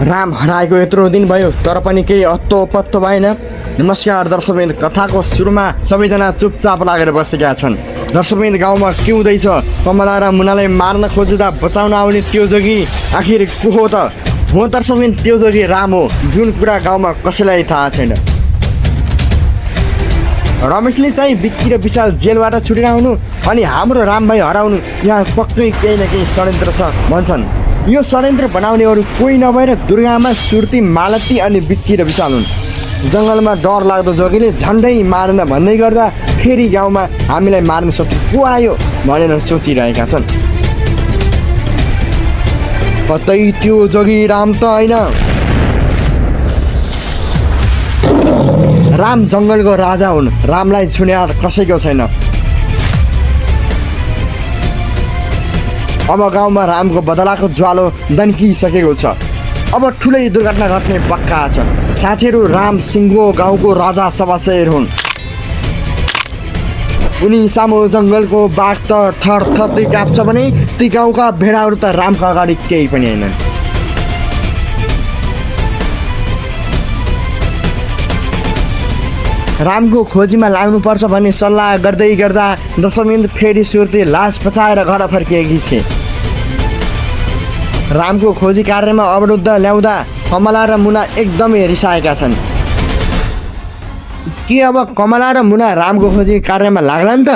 राम हराएको यत्रो दिन भयो तर पनि केही अत्तो पत्तो भएन। नमस्कार दर्शकबिन्द, कथाको सुरुमा सबैजना चुपचाप लागेर बसेका छन्। दर्शकबिन्द, गाउँमा के हुँदैछ? कमला र मुनालाई मार्न खोज्दा बचाउन आउने त्यो जोगी आखिर को हो त? हो दर्शकबिन्द, त्यो जोगी राम हो, जुन कुरा गाउँमा कसैलाई थाहा छैन। रमेशले चाहिँ बिक्की र विशाल जेलबाट छुटेर आउनु अनि हाम्रो रामभाइ हराउनु, यहाँ पक्कै केही न केही षड्यन्त्र छ भन्छन्। यो षड्यन्त्र बनाउनेहरू कोही नभएर दुर्गामा, सुर्ती, मालती अनि बिक्की र विशाल हुन्। जङ्गलमा डर लाग्दो जोगीले झन्डै मार्न भन्दै गर्दा फेरि गाउँमा हामीलाई मार्न सक्छ को आयो भनेर सोचिरहेका छन्। कतै त्यो जोगी राम त होइन। राम जङ्गलको राजा हुन्, रामलाई छुने कसैको छैन। अब गाउँमा रामको बदलाको ज्वालो दन्किसकेको छ। अब ठुलै दुर्घटना घट्ने पक्का छ। साथीहरू, राम सिंहो गाउँको राजा सभाशेर हुन्। उनी सामु जङ्गलको बाघ त थरथरै काप्छ भने ती गाउँका भेडाहरू त रामका अगाडि केही पनि होइनन्। रामको खोजीमा लाग्नुपर्छ भन्ने सल्लाह गर्दै गर्दा दशमिन्द फेरि सुर्ती लास पचाएर घर फर्किएकी छे। रामको खोजी कार्यमा अवरुद्ध ल्याउँदा कमला र मुना एकदमै रिसाएका छन्। के अब कमला र मुना रामको खोजी कार्यमा लाग्लान् त?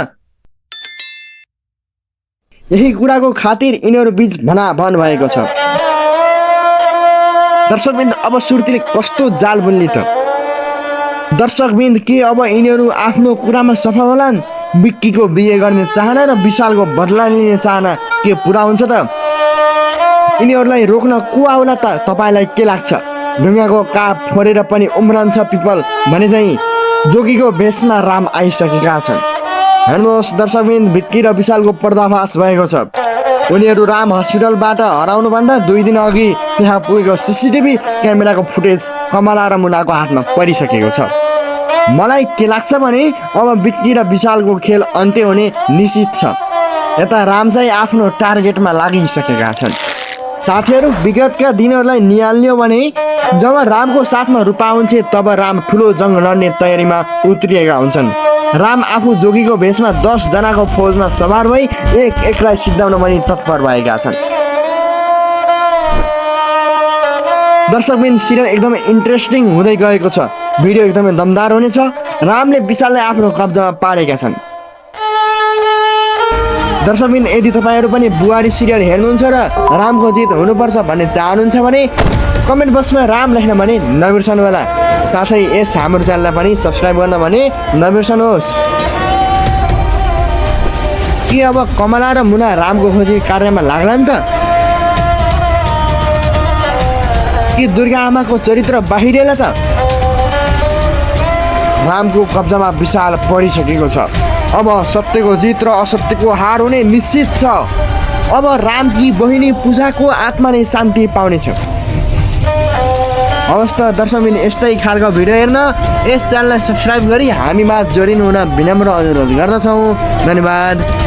यही कुराको खातिर यिनीहरू बीच भनाभन भएको छ। दर्शकबिन्द, अब सुर्तीले कस्तो जाल बुन्ली त? दर्शकबिन्द, के अब यिनीहरू आफ्नो कुरामा सफल होलान्? बिक्कीको बिहे गर्ने चाहना र विशालको बदला लिने चाहना के पुरा हुन्छ त? यिनीहरूलाई रोक्न को आउला त? तपाईँलाई के लाग्छ? ढुङ्गाको काप फोरेर पनि उम्रन्छ पिपल भने चाहिँ जोगीको भेषमा राम आइसकेका छन्। हेर्नुहोस् दर्शकबिन्द, बिक्की र विशालको पर्दाफास भएको छ। उनीहरू राम हस्पिटलबाट हराउनुभन्दा 2 दिन अघि त्यहाँ पुगेको सिसिटिभी क्यामेराको फुटेज कमला र मुनाको हातमा परिसकेको छ। मलाई के लाग्छ भने अब बिक्की र विशालको खेल अन्त्य हुने निश्चित छ। यता राम चाहिँ आफ्नो टार्गेटमा लागिसकेका छन्। साथीहरू, विगतका दिनहरूलाई निहाल्यो भने जब रामको साथमा रूपा हुन्छ तब राम ठुलो जङ्ग लड्ने तयारीमा उत्रिएका हुन्छन्। राम आफू जोगीको भेषमा 10 जनाको फौजमा सवार भई एकलाई सिद्धाउन पनि तत्पर भएका छन्। दर्शकबिन्द, सिरियल एकदमै इन्ट्रेस्टिङ हुँदै गएको छ। भिडियो एकदमै दमदार हुनेछ। रामले विशाललाई आफ्नो कब्जामा पारेका छन्। दर्शकबिन्द, यदि तपाईँहरू पनि बुहारी सिरियल हेर्नुहुन्छ र रामको जित हुनुपर्छ भन्ने चाहनुहुन्छ भने कमेन्ट बक्समा राम लेख्न भने नबिर्सनु होला। साथै यस हाम्रो च्यानललाई पनि सब्सक्राइब गर्न भने नबिर्सनुहोस्। के अब कमला र मुना रामको खोजी कार्यमा लाग्लान् त? के दुर्गा आमाको चरित्र बाहिरिएला त? रामको कब्जामा विशाल परिसकेको छ। अब सत्यको जित र असत्यको हार हुने निश्चित छ। अब रामकी बहिनी पूजाको आत्माले शान्ति पाउनेछ। हवस् त दर्शकबिन्द, यस्तै खालको भिडियो हेर्न यस च्यानललाई सब्सक्राइब गरी हामीमा जोडिनु हुन विनम्र अनुरोध गर्दछौँ। धन्यवाद।